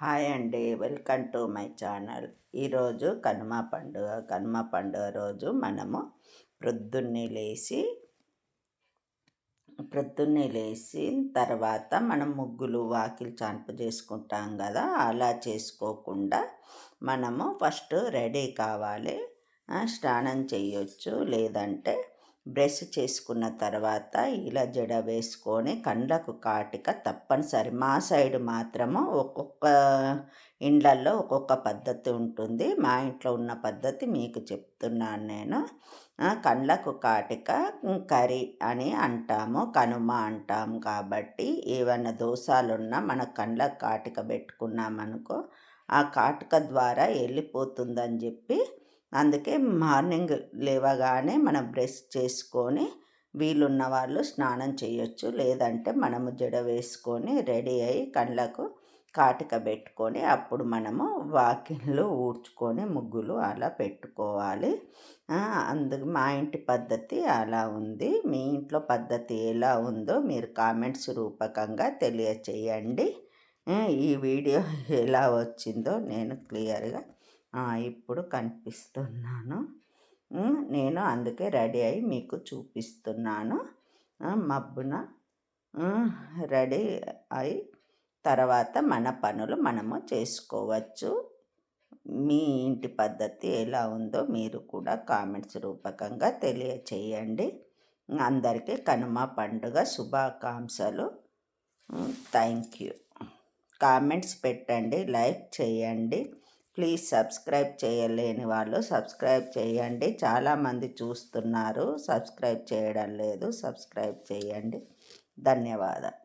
Hi అండి, welcome to my channel. ఈరోజు కనుమ పండుగ రోజు మనము ప్రొద్దున్నే లేచి తర్వాత మనం ముగ్గులు వాకిలి చాన్పు చేసుకుంటాం కదా. అలా చేసుకోకుండా మనము ఫస్ట్ రెడీ కావాలి. స్నానం చేయొచ్చు, లేదంటే బ్రష్ చేసుకున్న తర్వాత ఇలా జడ వేసుకొని కండ్లకు కాటిక తప్పనిసరి. మా సైడ్ మాత్రము ఒక్కొక్క ఇండ్లల్లో ఒక్కొక్క పద్ధతి ఉంటుంది. మా ఇంట్లో ఉన్న పద్ధతి మీకు చెప్తున్నాను నేను. కండ్లకు కాటిక కరి అని అంటాము, కనుమ అంటాము. కాబట్టి ఏవన్నా దోషాలున్నా మన కండ్లకు కాటిక పెట్టుకున్నామనుకో, ఆ కాటుక ద్వారా వెళ్ళిపోతుందని చెప్పి, అందుకే మార్నింగ్ లేవగానే మనం బ్రష్ చేసుకొని వీలున్న వాళ్ళు స్నానం చేయొచ్చు, లేదంటే మనము జడ వేసుకొని రెడీ అయ్యి కళ్ళకు కాటుక పెట్టుకొని అప్పుడు మనము వాకిళ్ళు ఊడ్చుకొని ముగ్గులు అలా పెట్టుకోవాలి. అందుకు మా ఇంటి పద్ధతి అలా ఉంది. మీ ఇంట్లో పద్ధతి ఎలా ఉందో మీరు కామెంట్స్ రూపకంగా తెలియచేయండి. ఈ వీడియో ఎలా వచ్చిందో నేను క్లియర్గా ఇప్పుడు కనిపిస్తున్నాను. నేను అందుకే రెడీ అయ్యి మీకు చూపిస్తున్నాను. మబ్బున రెడీ అయి తర్వాత మన పనులు మనము చేసుకోవచ్చు. మీ ఇంటి పద్ధతి ఎలా ఉందో మీరు కూడా కామెంట్స్ రూపకంగా తెలియచేయండి. అందరికీ కనుమ పండుగ శుభాకాంక్షలు. Thank you. కామెంట్స్ పెట్టండి, లైక్ చేయండి. ప్లీజ్ సబ్స్క్రైబ్ చేయలేని వాళ్ళు సబ్స్క్రైబ్ చేయండి. చాలామంది చూస్తున్నారు, సబ్స్క్రైబ్ చేయడం లేదు. సబ్స్క్రైబ్ చేయండి. ధన్యవాదాలు.